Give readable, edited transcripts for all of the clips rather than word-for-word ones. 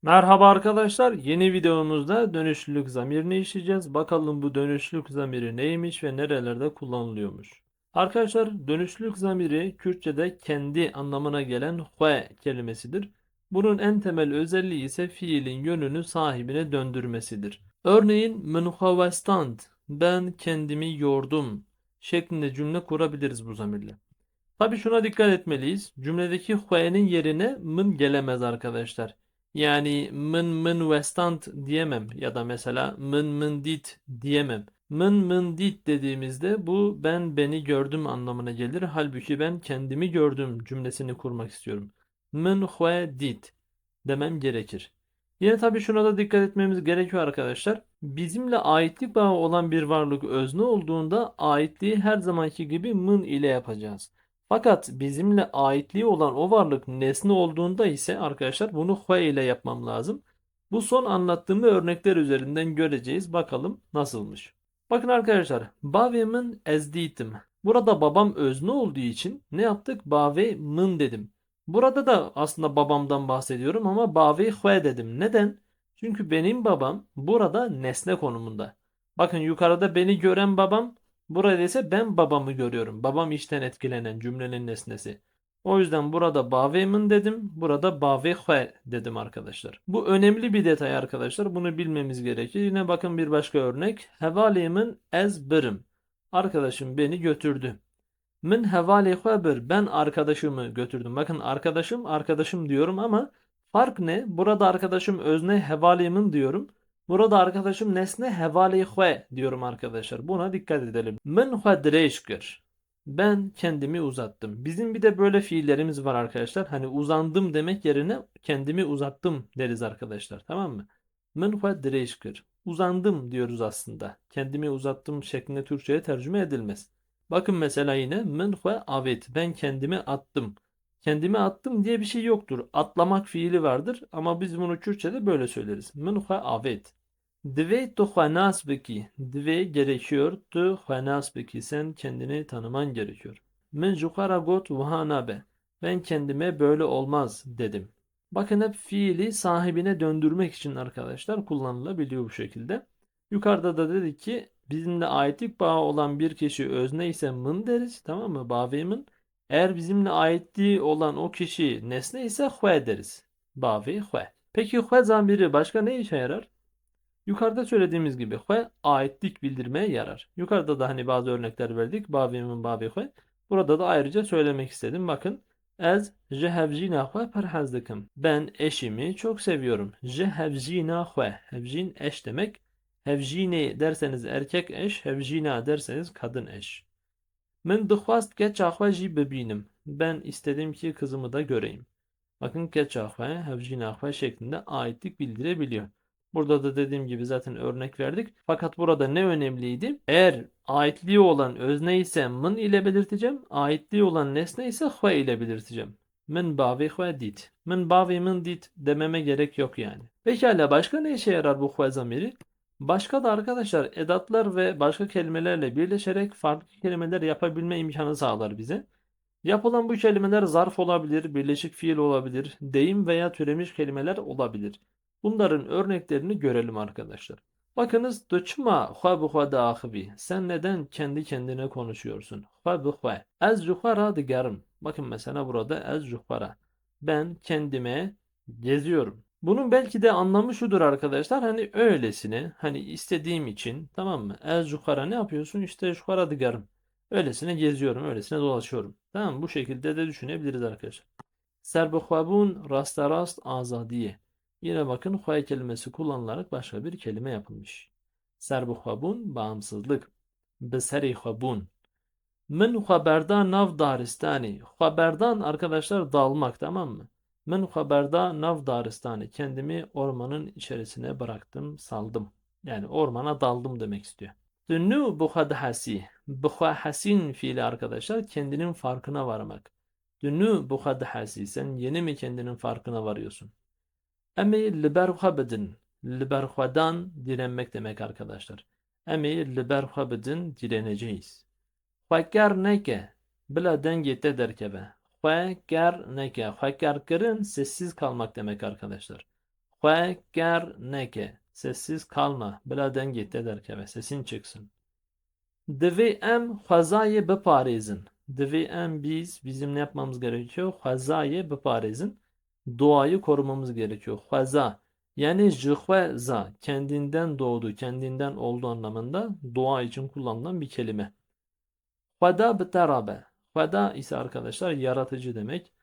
Merhaba arkadaşlar. Yeni videomuzda dönüşlülük zamirini işleyeceğiz. Bakalım bu dönüşlülük zamiri neymiş ve nerelerde kullanılıyormuş. Arkadaşlar dönüşlülük zamiri Kürtçe'de kendi anlamına gelen hue kelimesidir. Bunun en temel özelliği ise fiilin yönünü sahibine döndürmesidir. Örneğin min huvestand ben kendimi yordum şeklinde cümle kurabiliriz bu zamirle. Tabii şuna dikkat etmeliyiz. Cümledeki hue'nin yerine mın gelemez arkadaşlar. Yani mın vestand diyemem ya da mesela mın dit diyemem. Mın dit dediğimizde bu ben beni gördüm anlamına gelir. Halbuki ben kendimi gördüm cümlesini kurmak istiyorum. Mın hue dit demem gerekir. Yine tabii şuna da dikkat etmemiz gerekiyor arkadaşlar. Bizimle aitlik bağı olan bir varlık özne olduğunda aitliği her zamanki gibi mın ile yapacağız. Fakat bizimle aitliği olan o varlık nesne olduğunda ise arkadaşlar bunu hue ile yapmam lazım. Bu son anlattığım örnekler üzerinden göreceğiz. Bakalım nasılmış. Bakın arkadaşlar. Bavemin ezditim. Burada babam özne olduğu için ne yaptık? Bavemin dedim. Burada da aslında babamdan bahsediyorum ama bavi hue dedim. Neden? Çünkü benim babam burada nesne konumunda. Bakın yukarıda beni gören babam, burada ise ben babamı görüyorum. Babam işten etkilenen cümlenin nesnesi. O yüzden burada bavemin dedim. Burada bavi hue dedim arkadaşlar. Bu önemli bir detay arkadaşlar. Bunu bilmemiz gerekir. Yine bakın bir başka örnek. Hevalimin ez birim. Arkadaşım beni götürdü. Min hevali haber ben arkadaşımı götürdüm. Bakın arkadaşım arkadaşım diyorum ama fark ne? Burada arkadaşım özne hevalimin diyorum. Burada arkadaşım nesne hevali hue diyorum arkadaşlar. Buna dikkat edelim. Min hadreşkir. Ben kendimi uzattım. Bizim bir de böyle fiillerimiz var arkadaşlar. Hani uzandım demek yerine kendimi uzattım deriz arkadaşlar. Tamam mı? Min hadreşkir. Uzandım diyoruz aslında. Kendimi uzattım şeklinde Türkçe'ye tercüme edilmez. Bakın mesela yine min ve avet. Ben kendimi attım. Kendimi attım diye bir şey yoktur. Atlamak fiili vardır ama biz bunu Kürtçe'de böyle söyleriz. Min ve avet. Dve tu xwenas bikî. Dve gerekiyor. Tu xwenas bikî. Sen kendini tanıman gerekiyor. Min ji xwe re got wiha nabe. Ben kendime böyle olmaz dedim. Bakın hep fiili sahibine döndürmek için arkadaşlar kullanılabiliyor bu şekilde. Yukarıda da dedik ki bizimle aitlik bağı olan bir kişi özne ise mın deriz. Tamam mı? Bave'min. Eğer bizimle aitliği olan o kişi nesne ise hue deriz. Bave hue. Peki hue zamiri başka ne işe yarar? Yukarıda söylediğimiz gibi hue aitlik bildirmeye yarar. Yukarıda da hani bazı örnekler verdik. Bave'min bave hue. Burada da ayrıca söylemek istedim. Bakın. Ez jehevjina hue perhazdıkım. Ben eşimi çok seviyorum. Jehevjina hue. Hevjin eş demek. Hevjini derseniz erkek eş, hevjina derseniz kadın eş. Min dixwast keça xwe jî bibînim. Ben istedim ki kızımı da göreyim. Bakın keça xwe, hevjina xwe şeklinde aitlik bildirebiliyor. Burada da dediğim gibi zaten örnek verdik. Fakat burada ne önemliydi? Eğer aitliği olan özne ise min ile belirteceğim. Aitliği olan nesne ise xwe ile belirteceğim. Min bavi xwe dit. Min bavi min dit dememe gerek yok yani. Pekala başka ne işe yarar bu xwe zamiri? Başka da arkadaşlar edatlar ve başka kelimelerle birleşerek farklı kelimeler yapabilme imkanı sağlar bize. Yapılan bu kelimeler zarf olabilir, birleşik fiil olabilir, deyim veya türemiş kelimeler olabilir. Bunların örneklerini görelim arkadaşlar. Bakınız dıçma hua bu hua da ahibi. Sen neden kendi kendine konuşuyorsun? Hua bu hua. Ez juhara digarım. Bakın mesela burada ez juhara. Ben kendime geziyorum. Bunun belki de anlamı şudur arkadaşlar. Hani öylesine, hani istediğim için, tamam mı? Ez juhara ne yapıyorsun? İşte juhara digarım. Öylesine geziyorum, öylesine dolaşıyorum. Tamam mı? Bu şekilde de düşünebiliriz arkadaşlar. Serbixwebûn rasta rast azadiye. Yine bakın huay kelimesi kullanılarak başka bir kelime yapılmış. Serbixwebûn bağımsızlık. Biserî xwebûn. Min xweberda nav daristani. Xweberdan arkadaşlar dalmak, tamam mı? Min xweberda nav daristani. Kendimi ormanın içerisine bıraktım, saldım. Yani ormana daldım demek istiyor. Dünü buhadhasi. Buhahasin fiili arkadaşlar kendinin farkına varmak. Dünü buhadhasi. Sen yeni mi kendinin farkına varıyorsun? Emi liberhubedin. Liberhudan direnmek demek arkadaşlar. Emi liberhubedin direneceğiz. Xwekar neke. Bila dengê derkebe. Xwekar neke. Xwekar kirin sessiz kalmak demek arkadaşlar. Xwe ker neke. Sessiz kalma. Bila dengê te derkeve. Sesin çıksın. Divê em xwezayê biparêzin. Divê em bizim ne yapmamız gerekiyor? Xwezayê biparêzin. Doğayı korumamız gerekiyor. Xweza yani ji xweza kendinden doğdu, kendinden oldu anlamında doğa için kullanılan bir kelime. Xweda biterabe. Xweda ise arkadaşlar yaratıcı demek.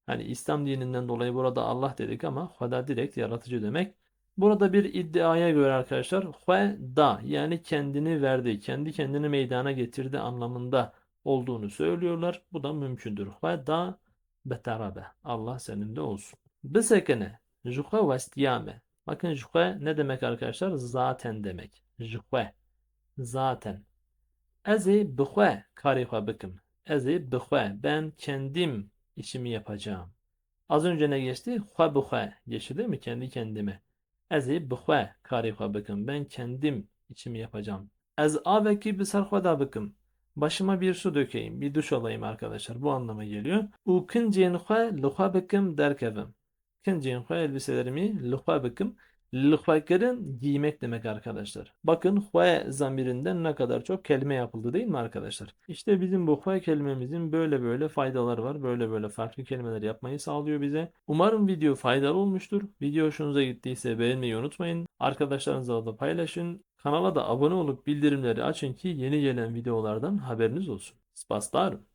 Hani İslam dininden dolayı burada Allah dedik ama Huda direkt yaratıcı demek. Burada bir iddiaya göre arkadaşlar Huda yani kendini verdi, kendi kendini meydana getirdi anlamında olduğunu söylüyorlar. Bu da mümkündür. Huda betarabe. Allah seninle olsun. Bisekene. Juhe vestiyame. Bakın juhe ne demek arkadaşlar? Zaten demek. Juhe. Zaten. Ez ê bi xwe karê xwe bikim. Ez ê bi xwe ben kendim işimi yapacağım. Az önce ne geçti? Xwe bi xwe geçti değil mi? Kendi kendime. Ez ê bi xwe karê xwe bikim. Ben kendim işimi yapacağım. Ez avekî bi ser xwe da bikim. Başıma bir su dökeyim, bir duş alayım arkadaşlar. Bu anlama geliyor. U kincên xwe li xwe bikim derkevim. Kincên xwe elbiselerimi li xwe bikim. Lütfeklerin giymek demek arkadaşlar. Bakın hue zamirinden ne kadar çok kelime yapıldı değil mi arkadaşlar? İşte bizim bu hue kelimemizin böyle böyle faydaları var. Böyle böyle farklı kelimeler yapmayı sağlıyor bize. Umarım video faydalı olmuştur. Video hoşunuza gittiyse beğenmeyi unutmayın. Arkadaşlarınızla da paylaşın. Kanala da abone olup bildirimleri açın ki yeni gelen videolardan haberiniz olsun. Spaslar.